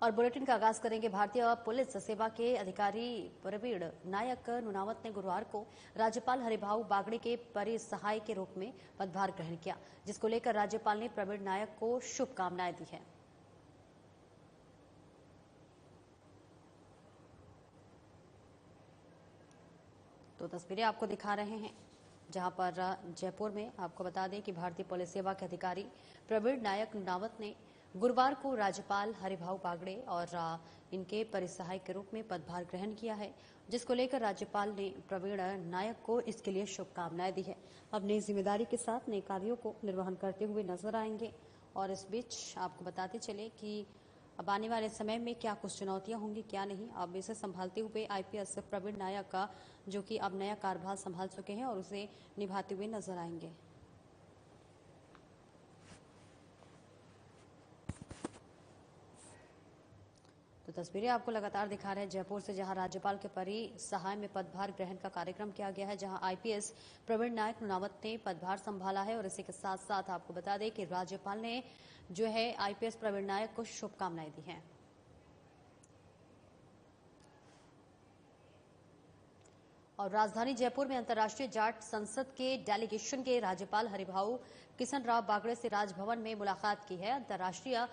और बुलेटिन का आगाज करेंगे। भारतीय पुलिस सेवा के अधिकारी प्रवीण नायक नुनावत ने गुरुवार को राज्यपाल हरिभाऊ बागड़े के परिसहाय के रूप में पदभार ग्रहण किया, जिसको लेकर राज्यपाल ने प्रवीण नायक को शुभकामनाएं दी हैं। तो तस्वीरें आपको दिखा रहे हैं, जहां पर जयपुर में आपको बता दें कि भारतीय पुलिस सेवा के अधिकारी प्रवीण नायक नुनावत ने गुरुवार को राज्यपाल हरिभाऊ बागड़े और इनके परिसहाय के रूप में पदभार ग्रहण किया है, जिसको लेकर राज्यपाल ने प्रवीण नायक को इसके लिए शुभकामनाएं दी है। अब नई जिम्मेदारी के साथ नए कार्यों को निर्वहन करते हुए नजर आएंगे। और इस बीच आपको बताते चले कि अब आने वाले समय में क्या कुछ चुनौतियां होंगी, क्या नहीं, अब इसे संभालते हुए आईपीएस प्रवीण नायक का जो कि अब नया कार्यभार संभाल चुके हैं और उसे निभाते हुए नजर आएंगे। तो तस्वीरें आपको लगातार दिखा रहे हैं जयपुर से, जहां राज्यपाल के परिसहाय में पदभार ग्रहण का कार्यक्रम किया गया है, जहां आईपीएस प्रवीण नायक नुनावत ने पदभार संभाला है। और इसी के साथ साथ आपको बता दें कि राज्यपाल ने जो है आईपीएस प्रवीण नायक को शुभकामनाएं दी हैं। और राजधानी जयपुर में अंतर्राष्ट्रीय जाट संसद के डेलीगेशन के राज्यपाल हरिभाऊ किशन राव बागड़े से राजभवन में मुलाकात की है। अंतर्राष्ट्रीय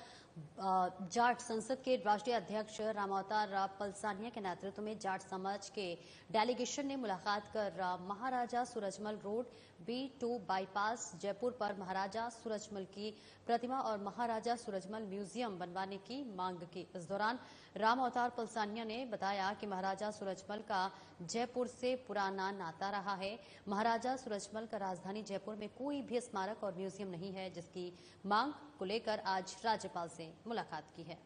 जाट संसद के राष्ट्रीय अध्यक्ष रामावतार पलसानिया के नेतृत्व में जाट समाज के डेलीगेशन ने मुलाकात कर Maharaja Surajmal road B2 bypass Jaipur पर महाराजा सूरजमल की प्रतिमा और महाराजा सूरजमल म्यूजियम बनवाने की मांग की। इस दौरान रामावतार पलसानिया ने बताया कि महाराजा सूरजमल का जयपुर से पुराना नाता रहा है। महाराजा सूरजमल का राजधानी जयपुर में कोई भी स्मारक और म्यूजियम नहीं है, जिसकी मांग को लेकर आज राज्यपाल से मुलाकात की है।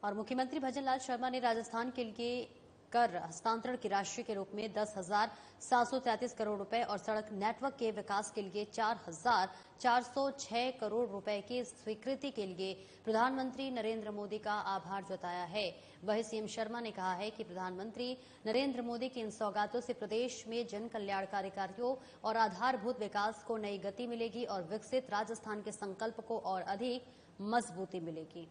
और मुख्यमंत्री भजनलाल शर्मा ने राजस्थान के लिए कर हस्तांतरण की राशि के रूप में 10,733 करोड़ रुपए और सड़क नेटवर्क के विकास के लिए 4,406 करोड़ रुपए की स्वीकृति के लिए प्रधानमंत्री नरेंद्र मोदी का आभार जताया है। वहीं सीएम शर्मा ने कहा है कि प्रधानमंत्री नरेंद्र मोदी की इन सौगातों से प्रदेश में जन कल्याणकारी कार्यों और आधारभूत विकास को नई गति मिलेगी और विकसित राजस्थान के संकल्प को और अधिक मजबूती मिलेगी।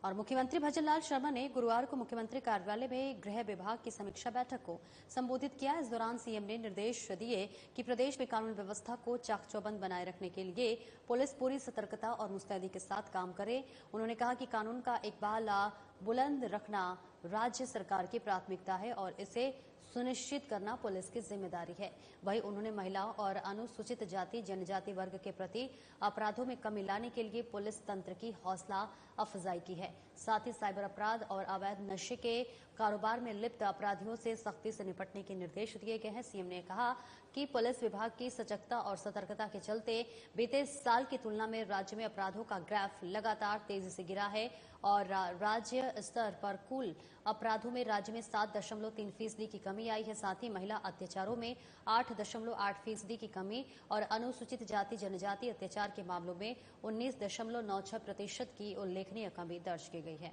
और मुख्यमंत्री भजनलाल शर्मा ने गुरुवार को मुख्यमंत्री कार्यालय में गृह विभाग की समीक्षा बैठक को संबोधित किया। इस दौरान सीएम ने निर्देश दिए कि प्रदेश में कानून व्यवस्था को चाक चौबंद बनाए रखने के लिए पुलिस पूरी सतर्कता और मुस्तैदी के साथ काम करे। उन्होंने कहा कि कानून का इकबाल बुलंद रखना राज्य सरकार की प्राथमिकता है और इसे सुनिश्चित करना पुलिस की जिम्मेदारी है। वहीं उन्होंने महिलाओं और अनुसूचित जाति जनजाति वर्ग के प्रति अपराधों में कमी लाने के लिए पुलिस तंत्र की हौसला अफजाई की है। साथ ही साइबर अपराध और अवैध नशे के कारोबार में लिप्त अपराधियों से सख्ती से निपटने के निर्देश दिए गए हैं। सीएम ने कहा कि पुलिस विभाग की सजगता और सतर्कता के चलते बीते साल की तुलना में राज्य में अपराधों का ग्राफ लगातार तेजी से गिरा है और राज्य स्तर पर कुल अपराधों में राज्य में 7.3% की कमी आई है। साथ ही महिला अत्याचारों में 8.8% की कमी और अनुसूचित जाति जनजाति अत्याचार के मामलों में 19.96% की उल्लेखनीय कमी दर्ज की गई है।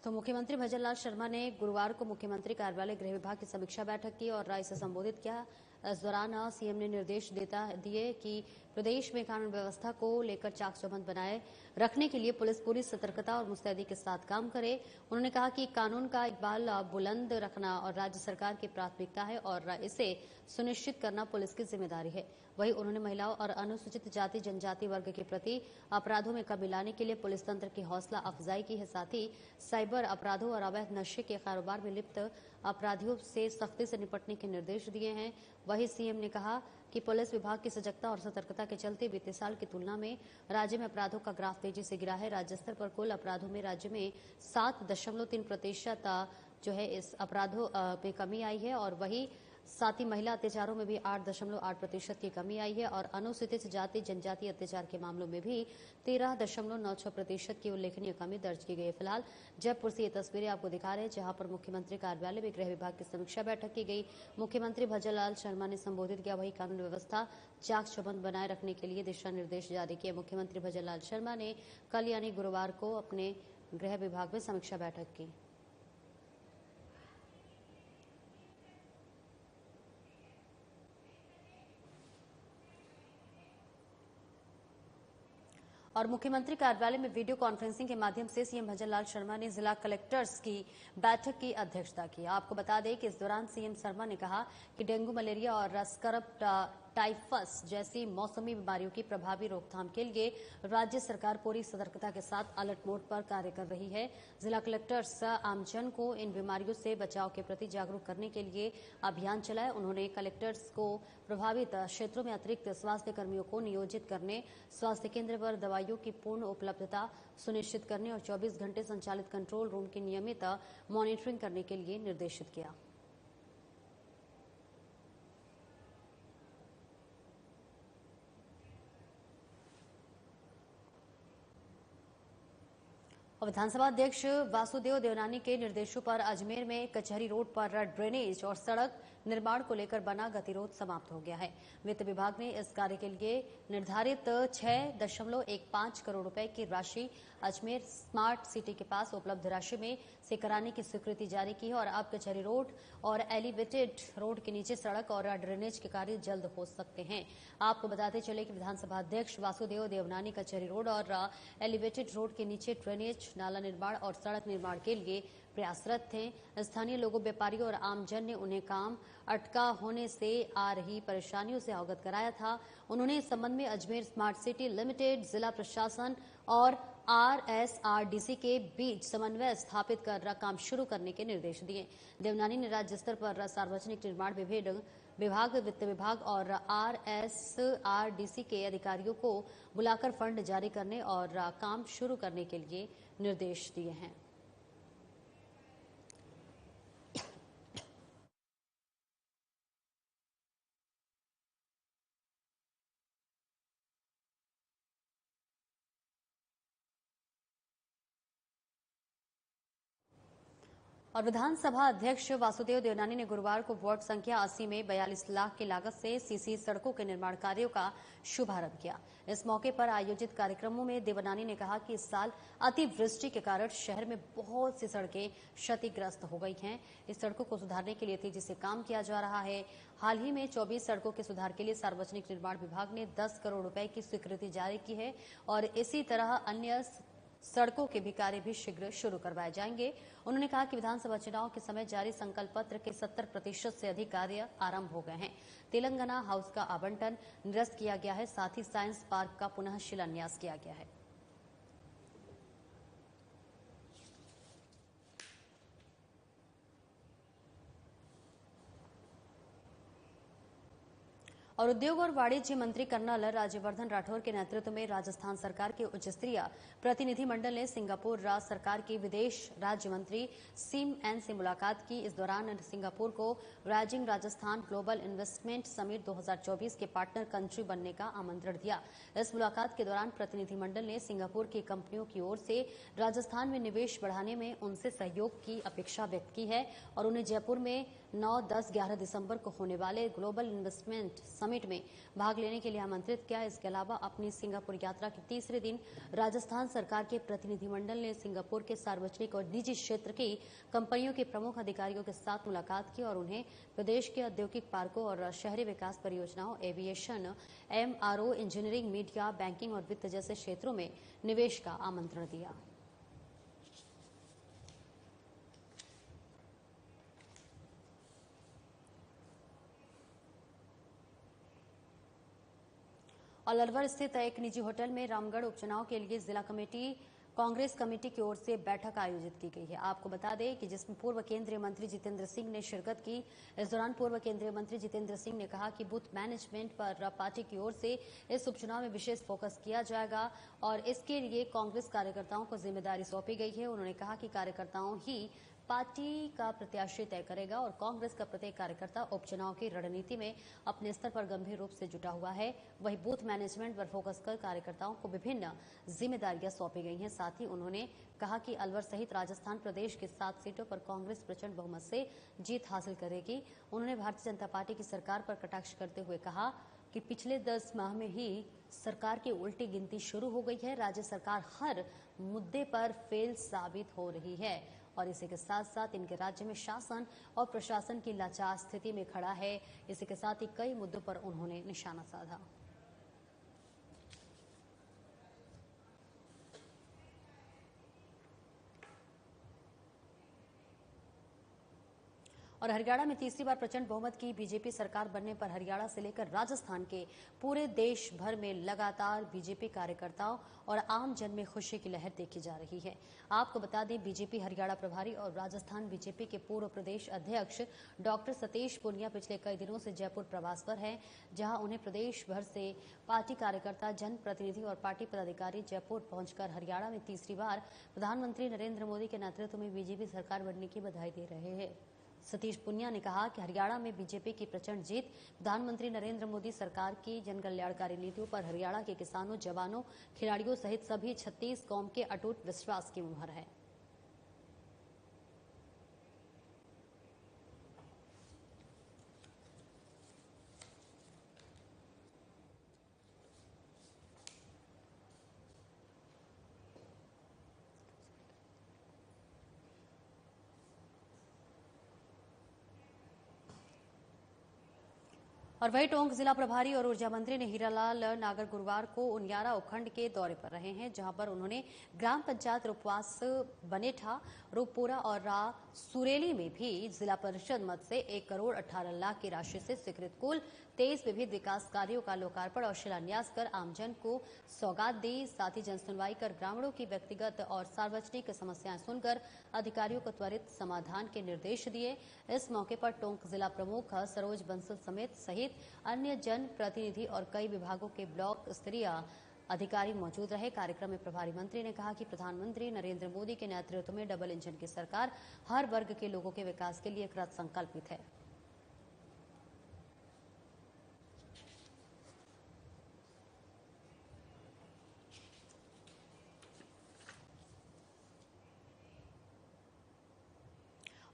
तो मुख्यमंत्री भजनलाल शर्मा ने गुरुवार को मुख्यमंत्री कार्यालय गृह विभाग की समीक्षा बैठक की और इसे संबोधित किया। इस दौरान सीएम ने निर्देश दिए कि प्रदेश में कानून व्यवस्था को लेकर चाक चौबंद बनाए रखने के लिए पुलिस पूरी सतर्कता और मुस्तैदी के साथ काम करे। उन्होंने कहा कि कानून का इकबाल बुलंद रखना और राज्य सरकार की प्राथमिकता है और इसे सुनिश्चित करना पुलिस की जिम्मेदारी है। वहीं उन्होंने महिलाओं और अनुसूचित जाति जनजाति वर्ग के प्रति अपराधों में कमी लाने के लिए पुलिस तंत्र की हौसला अफजाई की है। साथ ही साइबर अपराधों और अवैध नशे के कारोबार में लिप्त अपराधियों से सख्ती से निपटने के निर्देश दिए हैं। वहीं सीएम ने कहा कि पुलिस विभाग की सजगता और सतर्कता के चलते बीते साल की तुलना में राज्य में अपराधों का ग्राफ तेजी से गिरा है। राज्य स्तर पर कुल अपराधों में राज्य में 7.3% जो है इस अपराधों में कमी आई है और वही साथ ही महिला अत्याचारों में भी 8.8% की कमी आई है और अनुसूचित जाति जनजाति अत्याचार के मामलों में भी 13.96% की उल्लेखनीय कमी दर्ज की गई है। फिलहाल जयपुर से ये तस्वीरें आपको दिखा रहे हैं, जहां पर मुख्यमंत्री कार्यालय में गृह विभाग की समीक्षा बैठक की गई। मुख्यमंत्री भजनलाल शर्मा ने संबोधित किया, वही कानून व्यवस्था चाक चौबंद बनाए रखने के लिए दिशा निर्देश जारी किए। मुख्यमंत्री भजनलाल शर्मा ने कल यानी गुरुवार को अपने गृह विभाग में समीक्षा बैठक की। और मुख्यमंत्री कार्यालय में वीडियो कॉन्फ्रेंसिंग के माध्यम से सीएम भजनलाल शर्मा ने जिला कलेक्टर्स की बैठक की अध्यक्षता की। आपको बता दें कि इस दौरान सीएम शर्मा ने कहा कि डेंगू, मलेरिया और स्करब टाइफस जैसी मौसमी बीमारियों की प्रभावी रोकथाम के लिए राज्य सरकार पूरी सतर्कता के साथ अलर्ट मोड पर कार्य कर रही है। जिला कलेक्टर्स आमजन को इन बीमारियों से बचाव के प्रति जागरूक करने के लिए अभियान चलाए। उन्होंने कलेक्टर्स को प्रभावित क्षेत्रों में अतिरिक्त स्वास्थ्य कर्मियों को नियोजित करने, स्वास्थ्य केंद्र पर दवाइयों की पूर्ण उपलब्धता सुनिश्चित करने और 24 घंटे संचालित कंट्रोल रूम की नियमित मॉनिटरिंग करने के लिए निर्देशित किया। और विधानसभा अध्यक्ष वासुदेव देवनानी के निर्देशों पर अजमेर में कचहरी रोड पर ड्रेनेज और सड़क निर्माण को लेकर बना गतिरोध समाप्त हो गया है। वित्त विभाग ने इस कार्य के लिए निर्धारित 6.15 करोड़ रुपए की राशि अजमेर स्मार्ट सिटी के पास उपलब्ध राशि में से कराने की स्वीकृति जारी की है और अब कचहरी रोड और एलिवेटेड रोड के नीचे सड़क और ड्रेनेज के कार्य जल्द हो सकते हैं। आपको बताते चले कि विधानसभा अध्यक्ष वासुदेव देवनानी कचहरी रोड और एलिवेटेड रोड के नीचे ड्रेनेज, नाला निर्माण और सड़क निर्माण के लिए प्रयासरत थे। स्थानीय लोगों, व्यापारियों और आमजन ने उन्हें काम अटका होने से आ रही परेशानियों से अवगत कराया था। उन्होंने इस संबंध में अजमेर स्मार्ट सिटी लिमिटेड, जिला प्रशासन और RSRDC के बीच समन्वय स्थापित कर काम शुरू करने के निर्देश दिए। देवनानी ने राज्य स्तर पर सार्वजनिक निर्माण विभाग, वित्त विभाग और RSRDC के अधिकारियों को बुलाकर फंड जारी करने और काम शुरू करने के लिए निर्देश दिए हैं। और विधानसभा अध्यक्ष वासुदेव देवनानी ने गुरुवार को वार्ड संख्या 80 में 42 लाख की लागत से सीसी सड़कों के निर्माण कार्यों का शुभारंभ किया। इस मौके पर आयोजित कार्यक्रमों में देवनानी ने कहा कि इस साल अतिवृष्टि के कारण शहर में बहुत सी सड़कें क्षतिग्रस्त हो गई हैं। इस सड़कों को सुधारने के लिए तेजी से काम किया जा रहा है। हाल ही में 24 सड़कों के सुधार के लिए सार्वजनिक निर्माण विभाग ने 10 करोड़ रुपए की स्वीकृति जारी की है और इसी तरह अन्य सड़कों के भी कार्य भी शीघ्र शुरू करवाए जाएंगे। उन्होंने कहा कि विधानसभा चुनाव के समय जारी संकल्प पत्र के 70% से अधिक कार्य आरंभ हो गए हैं। तेलंगाना हाउस का आवंटन निरस्त किया गया है, साथ ही साइंस पार्क का पुनः शिलान्यास किया गया है। और उद्योग और वाणिज्य मंत्री कर्नल राज्यवर्धन राठौर के नेतृत्व में राजस्थान सरकार के उच्च स्तरीय प्रतिनिधिमंडल ने सिंगापुर सरकार की विदेश राज्य मंत्री सिम एन से मुलाकात की। इस दौरान सिंगापुर को rising Rajasthan global investment summit 2024 के पार्टनर कंट्री बनने का आमंत्रण दिया। इस मुलाकात के दौरान प्रतिनिधिमंडल ने सिंगापुर की कंपनियों की ओर से राजस्थान में निवेश बढ़ाने में उनसे सहयोग की अपेक्षा व्यक्त की है और उन्हें जयपुर में 9, 10, 11 दिसंबर को होने वाले ग्लोबल इन्वेस्टमेंट समिट में भाग लेने के लिए आमंत्रित किया। इसके अलावा अपनी सिंगापुर यात्रा के तीसरे दिन राजस्थान सरकार के प्रतिनिधिमंडल ने सिंगापुर के सार्वजनिक और निजी क्षेत्र की कंपनियों के प्रमुख अधिकारियों के साथ मुलाकात की और उन्हें प्रदेश के औद्योगिक पार्कों और शहरी विकास परियोजनाओं, aviation, MRO, engineering, media, banking और वित्त जैसे क्षेत्रों में निवेश का आमंत्रण दिया। और अलवर स्थित एक निजी होटल में रामगढ़ उपचुनाव के लिए जिला कमेटी, कांग्रेस कमेटी की ओर से बैठक आयोजित की गई है। आपको बता दें कि जिसमें पूर्व केंद्रीय मंत्री जितेंद्र सिंह ने शिरकत की। इस दौरान पूर्व केंद्रीय मंत्री जितेंद्र सिंह ने कहा कि बूथ मैनेजमेंट पर पार्टी की ओर से इस उपचुनाव में विशेष फोकस किया जाएगा और इसके लिए कांग्रेस कार्यकर्ताओं को जिम्मेदारी सौंपी गई है। उन्होंने कहा कि कार्यकर्ताओं ही पार्टी का प्रत्याशी तय करेगा और कांग्रेस का प्रत्येक कार्यकर्ता उपचुनाव की रणनीति में अपने स्तर पर गंभीर रूप से जुटा हुआ है। वहीं बूथ मैनेजमेंट पर फोकस कर कार्यकर्ताओं को विभिन्न जिम्मेदारियां सौंपी गई हैं। साथ ही उन्होंने कहा कि अलवर सहित राजस्थान प्रदेश की 7 सीटों पर कांग्रेस प्रचंड बहुमत से जीत हासिल करेगी। उन्होंने भारतीय जनता पार्टी की सरकार पर कटाक्ष करते हुए कहा कि पिछले 10 माह में ही सरकार की उल्टी गिनती शुरू हो गई है। राज्य सरकार हर मुद्दे पर फेल साबित हो रही है और इसी के साथ साथ इनके राज्य में शासन और प्रशासन की लाचार स्थिति में खड़ा है। इसी के साथ ही कई मुद्दों पर उन्होंने निशाना साधा। और हरियाणा में तीसरी बार प्रचंड बहुमत की बीजेपी सरकार बनने पर हरियाणा से लेकर राजस्थान के पूरे देश भर में लगातार बीजेपी कार्यकर्ताओं और आम जन में खुशी की लहर देखी जा रही है। आपको बता दें, बीजेपी हरियाणा प्रभारी और राजस्थान बीजेपी के पूर्व प्रदेश अध्यक्ष डॉक्टर सतीश पुनिया पिछले कई दिनों से जयपुर प्रवास पर हैं, जहां उन्हें प्रदेश भर से पार्टी कार्यकर्ता, जनप्रतिनिधि और पार्टी पदाधिकारी जयपुर पहुंचकर हरियाणा में तीसरी बार प्रधानमंत्री नरेंद्र मोदी के नेतृत्व में बीजेपी सरकार बनने की बधाई दे रहे हैं। सतीश पुनिया ने कहा कि हरियाणा में बीजेपी की प्रचंड जीत प्रधानमंत्री नरेंद्र मोदी सरकार की जन कल्याणकारी नीतियों पर हरियाणा के किसानों, जवानों, खिलाड़ियों सहित सभी 36 कौम के अटूट विश्वास की मुहर है। और वही टोंक जिला प्रभारी और ऊर्जा मंत्री ने हीरालाल नागर गुरुवार को उनियारा उपखंड के दौरे पर रहे हैं, जहां पर उन्होंने ग्राम पंचायत रूपवास, बनेठा, रूपपुरा और सुरेली में भी जिला परिषद मद से 1 करोड़ 18 लाख की राशि से स्वीकृत कुल 23 विविध विकास कार्यों का लोकार्पण और शिलान्यास कर आमजन को सौगात दी। साथ ही जनसुनवाई कर ग्रामीणों की व्यक्तिगत और सार्वजनिक समस्याएं सुनकर अधिकारियों को त्वरित समाधान के निर्देश दिए। इस मौके पर टोंक जिला प्रमुख सरोज बंसल सहित अन्य जन प्रतिनिधि और कई विभागों के ब्लॉक स्तरीय अधिकारी मौजूद रहे। कार्यक्रम में प्रभारी मंत्री ने कहा कि प्रधानमंत्री नरेंद्र मोदी के नेतृत्व में डबल इंजन की सरकार हर वर्ग के लोगों के विकास के लिए कृत संकल्पित है।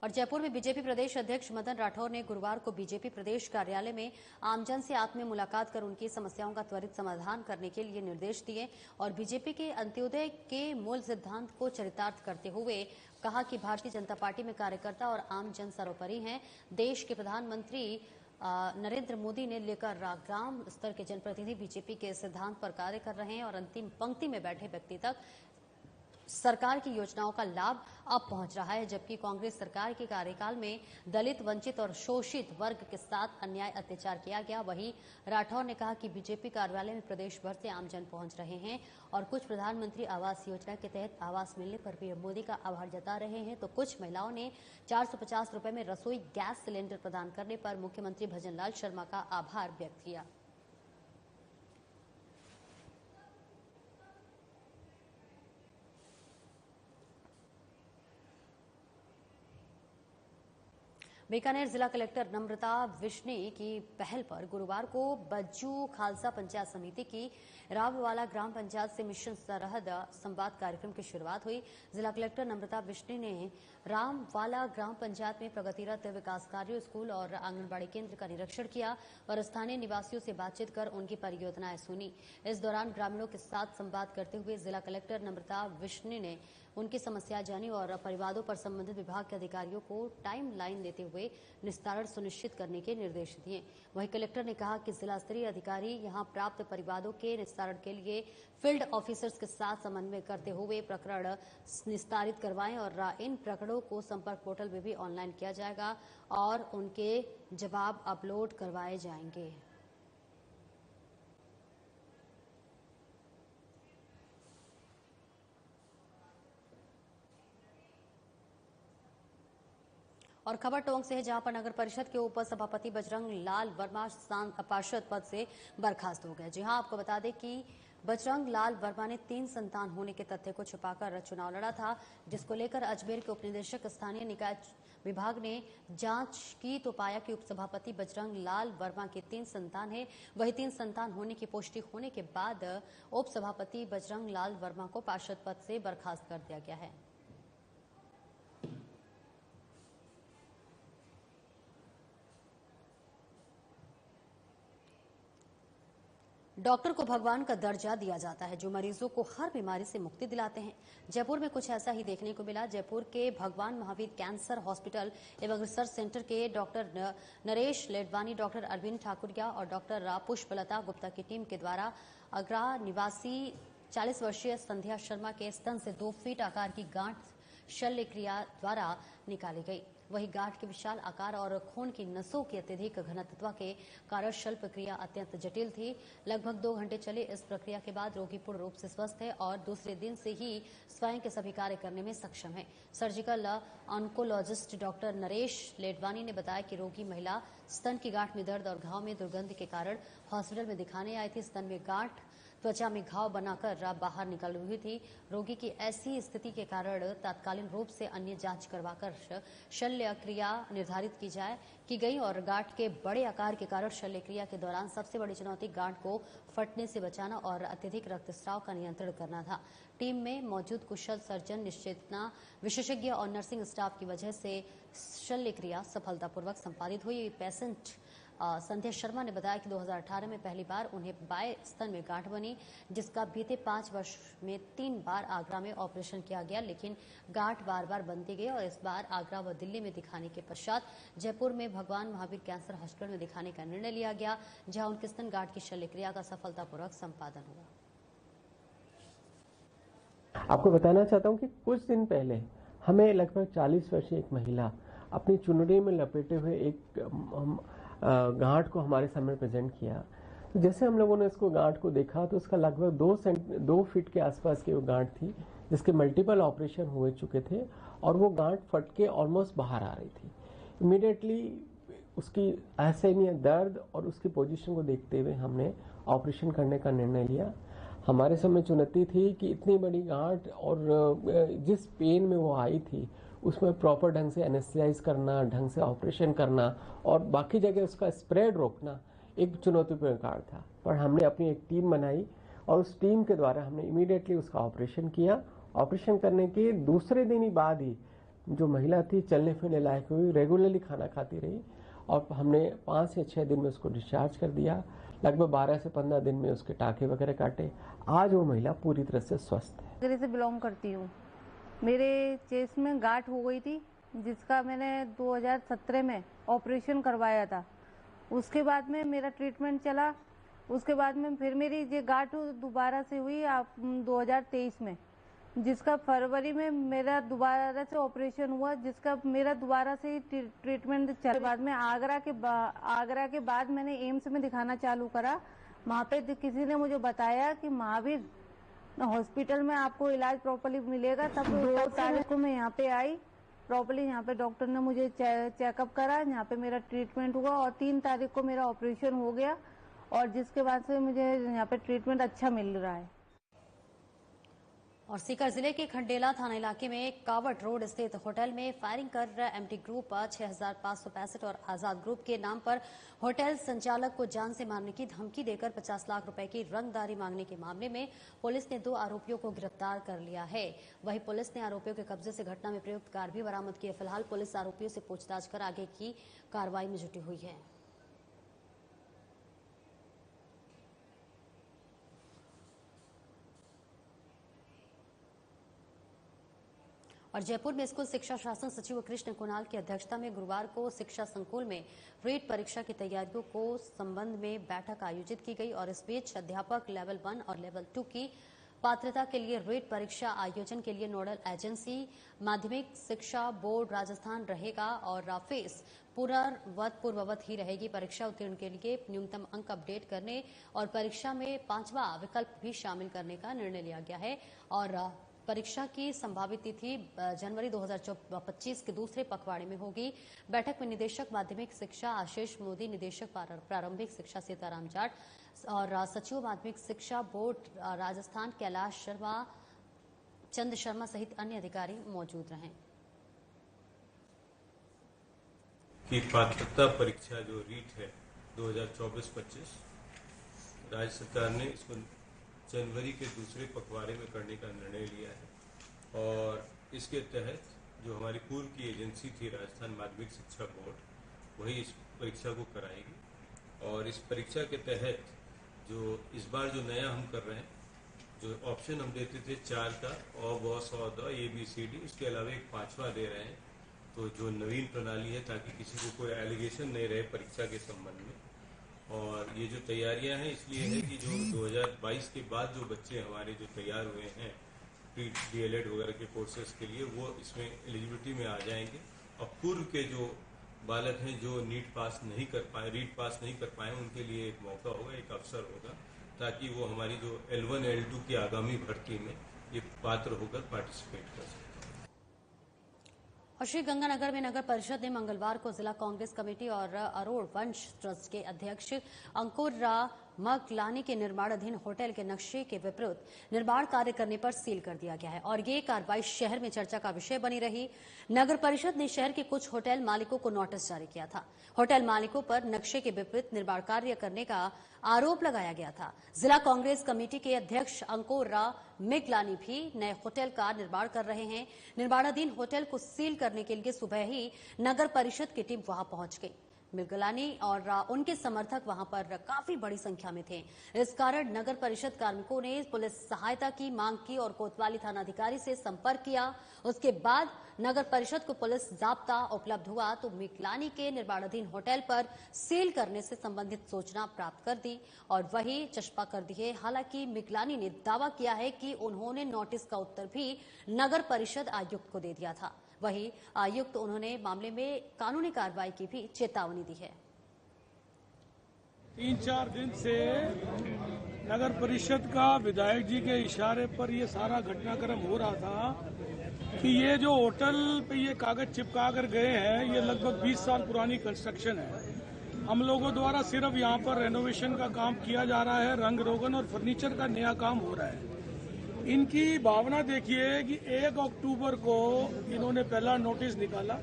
और जयपुर में बीजेपी प्रदेश अध्यक्ष मदन राठौर ने गुरुवार को बीजेपी प्रदेश कार्यालय में आमजन से आत्मीय मुलाकात कर उनकी समस्याओं का त्वरित समाधान करने के लिए निर्देश दिए और बीजेपी के अंत्योदय के मूल सिद्धांत को चरितार्थ करते हुए कहा कि भारतीय जनता पार्टी में कार्यकर्ता और आम जन सर्वोपरि हैं। देश के प्रधानमंत्री नरेंद्र मोदी ने लेकर ग्राम स्तर के जनप्रतिनिधि बीजेपी के सिद्धांत पर कार्य कर रहे हैं और अंतिम पंक्ति में बैठे व्यक्ति तक सरकार की योजनाओं का लाभ अब पहुंच रहा है, जबकि कांग्रेस सरकार के कार्यकाल में दलित, वंचित और शोषित वर्ग के साथ अन्याय अत्याचार किया गया। वहीं राठौर ने कहा कि बीजेपी कार्यालय में प्रदेश भर से आमजन पहुंच रहे हैं और कुछ प्रधानमंत्री आवास योजना के तहत आवास मिलने पर पीएम मोदी का आभार जता रहे हैं, तो कुछ महिलाओं ने 450 रुपए में रसोई गैस सिलेंडर प्रदान करने पर मुख्यमंत्री भजनलाल शर्मा का आभार व्यक्त किया। बीकानेर जिला कलेक्टर नम्रता विश्नी की पहल पर गुरुवार को बज्जू खालसा पंचायत समिति की राववाला ग्राम पंचायत से मिशन सरहद संवाद कार्यक्रम की शुरुआत हुई। जिला कलेक्टर नम्रता विश्नी ने रामवाला ग्राम पंचायत में प्रगतिरत विकास कार्यों, स्कूल और आंगनबाड़ी केंद्र का निरीक्षण किया और स्थानीय निवासियों से बातचीत कर उनकी परियोजनाएं सुनी। इस दौरान ग्रामीणों के साथ संवाद करते हुए जिला कलेक्टर नम्रता विश्नी ने उनकी समस्या जानी और परिवादों पर संबंधित विभाग के अधिकारियों को टाइम लाइन देते हुए निस्तारण सुनिश्चित करने के निर्देश दिए। वहीं कलेक्टर ने कहा कि जिला स्तरीय अधिकारी यहां प्राप्त परिवादों के निस्तारण के लिए फील्ड ऑफिसर्स के साथ समन्वय करते हुए प्रकरण निस्तारित करवाएं और इन प्रकरणों को संपर्क पोर्टल में भी ऑनलाइन किया जाएगा और उनके जवाब अपलोड करवाए जाएंगे। और खबर टोंक से है, जहां पर नगर परिषद के उप सभापति बजरंग लाल वर्मा पार्षद पद से बर्खास्त हो गए। जी हां, आपको बता दें कि बजरंग लाल वर्मा ने 3 संतान होने के तथ्य को छुपाकर चुनाव लड़ा था, जिसको लेकर अजमेर के उपनिदेशक स्थानीय निकाय विभाग ने जांच की तो पाया कि उपसभापति बजरंग लाल वर्मा के 3 संतान हैं। वही 3 संतान होने की पुष्टि होने के बाद उपसभापति बजरंग लाल वर्मा को पार्षद पद से बर्खास्त कर दिया गया है। डॉक्टर को भगवान का दर्जा दिया जाता है, जो मरीजों को हर बीमारी से मुक्ति दिलाते हैं। जयपुर में कुछ ऐसा ही देखने को मिला। जयपुर के भगवान महावीर कैंसर हॉस्पिटल एवं रिसर्च सेंटर के डॉक्टर नरेश लेडवानी, डॉक्टर अरविंद ठाकुरिया और डॉक्टर पुष्पलता गुप्ता की टीम के द्वारा आगरा निवासी 40 वर्षीय संध्या शर्मा के स्तन से 2 फीट आकार की गांठ शल्य क्रिया द्वारा निकाली गई। वही गांठ के विशाल आकार और खून की नसों की अत्यधिक घनत्व के कारण शल्य प्रक्रिया अत्यंत जटिल थी। लगभग 2 घंटे चली इस प्रक्रिया के बाद रोगी पूर्ण रूप से स्वस्थ है और दूसरे दिन से ही स्वयं के सभी कार्य करने में सक्षम है। सर्जिकल ऑन्कोलॉजिस्ट डॉक्टर नरेश लेडवानी ने बताया कि रोगी महिला स्तन की गांठ में दर्द और घाव में दुर्गंध के कारण हॉस्पिटल में दिखाने आई थी। स्तन में गांठ त्वचा में घाव बनाकर बाहर निकल रही थी। रोगी की ऐसी स्थिति के कारण तात्कालिक रूप से अन्य जांच करवाकर शल्य क्रिया निर्धारित की गई और गांठ के बड़े आकार के कारण शल्य क्रिया के दौरान सबसे बड़ी चुनौती गांठ को फटने से बचाना और अत्यधिक रक्तस्राव का नियंत्रण करना था। टीम में मौजूद कुशल सर्जन, निश्चेतना विशेषज्ञ और नर्सिंग स्टाफ की वजह से शल्य क्रिया सफलतापूर्वक संपादित हुई। पेशेंट संध्या शर्मा ने बताया कि 2018 में पहली बार उन्हें बाएं स्तन में गांठ बनी, जिसका बीते 5 वर्ष में 3 बार आगरा में ऑपरेशन किया गया, लेकिन गांठ बार बार बनती गई और इस बार आगरा व दिल्ली में दिखाने के पश्चात जयपुर में भगवान महावीर कैंसर हॉस्पिटल में दिखाने का निर्णय लिया गया, जहां उनके स्तन गांठ की शल्य क्रिया का सफलतापूर्वक संपादन हुआ। आपको बताना चाहता हूं कि कुछ दिन पहले हमें लगभग 40 वर्षीय एक महिला अपनी चुनरी में लपेटे हुए एक गांठ को हमारे सामने प्रेजेंट किया। तो जैसे हम लोगों ने इसको गांठ को देखा तो उसका लगभग 2 फीट के आसपास की वो गांठ थी, जिसके मल्टीपल ऑपरेशन हो चुके थे और वो गांठ फट के ऑलमोस्ट बाहर आ रही थी। इमीडिएटली उसकी असहनीय दर्द और उसकी पोजीशन को देखते हुए हमने ऑपरेशन करने का निर्णय लिया। हमारे सामने चुनौती थी कि इतनी बड़ी गांठ और जिस पेन में वो आई थी उसमें प्रॉपर ढंग से एनेस्थेसाइज करना, ढंग से ऑपरेशन करना और बाकी जगह उसका स्प्रेड रोकना एक चुनौतीपूर्ण कार्य था। पर हमने अपनी एक टीम बनाई और उस टीम के द्वारा हमने इमीडिएटली उसका ऑपरेशन किया। ऑपरेशन करने के दूसरे दिन ही बाद ही जो महिला थी चलने फिरने लायक हुई, रेगुलरली खाना खाती रही और हमने 5 से 6 दिन में उसको डिस्चार्ज कर दिया। लगभग 12 से 15 दिन में उसके टाँके वगैरह काटे। आज वो महिला पूरी तरह से स्वस्थ है। नगरी से बिलोंग करती हूँ। मेरे चेस्ट में गांठ हो गई थी, जिसका मैंने 2017 में ऑपरेशन करवाया था। उसके बाद में मेरा ट्रीटमेंट चला। उसके बाद में फिर मेरी ये गांठ दोबारा से हुई 2023 में, जिसका फरवरी में मेरा दोबारा से ऑपरेशन हुआ, जिसका मेरा दोबारा से ट्रीटमेंट चला। बाद में आगरा के बाद मैंने एम्स में दिखाना चालू करा। वहाँ पे किसी ने मुझे बताया कि महावीर हॉस्पिटल में आपको इलाज प्रॉपर्ली मिलेगा। तब 2 तारीख को मैं यहाँ पे आई। प्रॉपर्ली यहाँ पे डॉक्टर ने मुझे चेकअप करा, यहाँ पे मेरा ट्रीटमेंट हुआ और 3 तारीख को मेरा ऑपरेशन हो गया और जिसके बाद से मुझे यहाँ पे ट्रीटमेंट अच्छा मिल रहा है। और सीकर जिले के खंडेला थाना इलाके में कावट रोड स्थित होटल में फायरिंग कर एमटी ग्रुप 6565 और आजाद ग्रुप के नाम पर होटल संचालक को जान से मारने की धमकी देकर 50 लाख रुपए की रंगदारी मांगने के मामले में पुलिस ने 2 आरोपियों को गिरफ्तार कर लिया है। वहीं पुलिस ने आरोपियों के कब्जे से घटना में प्रयुक्त कार भी बरामद की है। फिलहाल पुलिस आरोपियों से पूछताछ कर आगे की कार्रवाई में जुटी हुई है। और जयपुर में स्कूल शिक्षा शासन सचिव कृष्ण कुणाल की अध्यक्षता में गुरुवार को शिक्षा संकुल में रीट परीक्षा की तैयारियों को संबंध में बैठक आयोजित की गई और इस बीच अध्यापक लेवल 1 और लेवल 2 की पात्रता के लिए रीट परीक्षा आयोजन के लिए नोडल एजेंसी माध्यमिक शिक्षा बोर्ड राजस्थान रहेगा और फीस पूर्ववत ही रहेगी। परीक्षा उत्तीर्ण के लिए न्यूनतम अंक अपडेट करने और परीक्षा में 5वां विकल्प भी शामिल करने का निर्णय लिया गया है और परीक्षा की संभावित तिथि जनवरी 2025 के दूसरे पखवाड़े में होगी। बैठक में निदेशक माध्यमिक शिक्षा आशीष मोदी, निदेशक प्रारंभिक शिक्षा सीताराम जाट, और सचिव माध्यमिक शिक्षा बोर्ड राजस्थान कैलाश शर्मा, चंद शर्मा सहित अन्य अधिकारी मौजूद रहे। की पात्रता परीक्षा जो रीट है 2024-25, राज्य सरकार ने इसको जनवरी के दूसरे पखवाड़े में करने का निर्णय लिया है और इसके तहत जो हमारी पूर्व की एजेंसी थी राजस्थान माध्यमिक शिक्षा बोर्ड, वही इस परीक्षा को कराएगी। और इस परीक्षा के तहत जो इस बार जो नया हम कर रहे हैं, जो ऑप्शन हम देते थे 4 का अ ब स द ABCD, उसके अलावा एक 5वां दे रहे हैं। तो जो नवीन प्रणाली है ताकि किसी को कोई एलिगेशन नहीं रहे परीक्षा के संबंध में। और ये जो तैयारियां हैं इसलिए है कि जो 2022 के बाद जो बच्चे हमारे जो तैयार हुए हैं DLED वगैरह के कोर्सेज के लिए, वो इसमें एलिजिबिलिटी में आ जाएंगे। और पूर्व के जो बालक हैं जो रीट पास नहीं कर पाए, उनके लिए एक मौका होगा, एक अवसर होगा, ताकि वो हमारी जो L1 L2 की आगामी भर्ती में ये पात्र होकर पार्टिसिपेट कर सकें। और श्री गंगानगर में नगर परिषद ने मंगलवार को जिला कांग्रेस कमेटी और अरोड़ वंश ट्रस्ट के अध्यक्ष अंकुर मकलानी के निर्माणाधीन होटल के नक्शे के विपरीत निर्माण कार्य करने पर सील कर दिया गया है और ये कार्रवाई शहर में चर्चा का विषय बनी रही। नगर परिषद ने शहर के कुछ होटल मालिकों को नोटिस जारी किया था। होटल मालिकों पर नक्शे के विपरीत निर्माण कार्य करने का आरोप लगाया गया था। जिला कांग्रेस कमेटी के अध्यक्ष अंकुर मिगलानी भी नए होटल का निर्माण कर रहे हैं। निर्माणाधीन होटल को सील करने के लिए सुबह ही नगर परिषद की टीम वहां पहुंच गई। मिगलानी और उनके समर्थक वहां पर काफी बड़ी संख्या में थे। इस कारण नगर परिषद कार्मिकों ने पुलिस सहायता की मांग की और कोतवाली थानाधिकारी से संपर्क किया। उसके बाद नगर परिषद को पुलिस जाब्ता उपलब्ध हुआ तो मिगलानी के निर्माणाधीन होटल पर सील करने से संबंधित सूचना प्राप्त कर दी और वही चस्पा कर दी है। हालांकि मिगलानी ने दावा किया है कि उन्होंने नोटिस का उत्तर भी नगर परिषद आयुक्त को दे दिया था। वही आयुक्त उन्होंने मामले में कानूनी कार्रवाई की भी चेतावनी दी है। 3-4 दिन से नगर परिषद का विधायक जी के इशारे पर ये सारा घटनाक्रम हो रहा था कि ये जो होटल पे ये कागज चिपका कर गए हैं, ये लगभग 20 साल पुरानी कंस्ट्रक्शन है। हम लोगों द्वारा सिर्फ यहाँ पर रेनोवेशन का काम किया जा रहा है, रंग रोगन और फर्नीचर का नया काम हो रहा है। इनकी भावना देखिए कि 1 अक्टूबर को इन्होंने पहला नोटिस निकाला,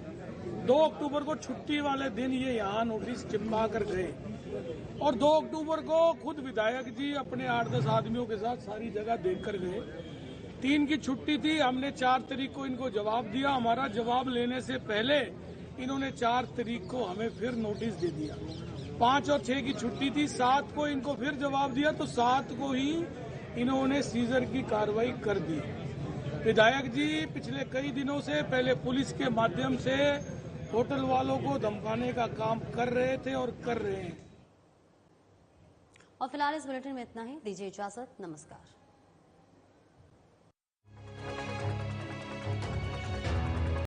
2 अक्टूबर को छुट्टी वाले दिन ये यहाँ नोटिस चिपका कर गए और 2 अक्टूबर को खुद विधायक जी अपने 8-10 आदमियों के साथ सारी जगह देख कर गए। 3 की छुट्टी थी, हमने 4 तारीख को इनको जवाब दिया। हमारा जवाब लेने से पहले इन्होंने 4 तारीख को हमें फिर नोटिस दे दिया। 5 और 6 की छुट्टी थी, 7 को इनको फिर जवाब दिया तो 7 को ही इन्होंने सीजर की कार्रवाई कर दी। विधायक जी पिछले कई दिनों से पहले पुलिस के माध्यम से होटल वालों को धमकाने का काम कर रहे थे और कर रहे हैं। और फिलहाल इस बुलेटिन में इतना ही। दीजिए इजाजत। नमस्कार।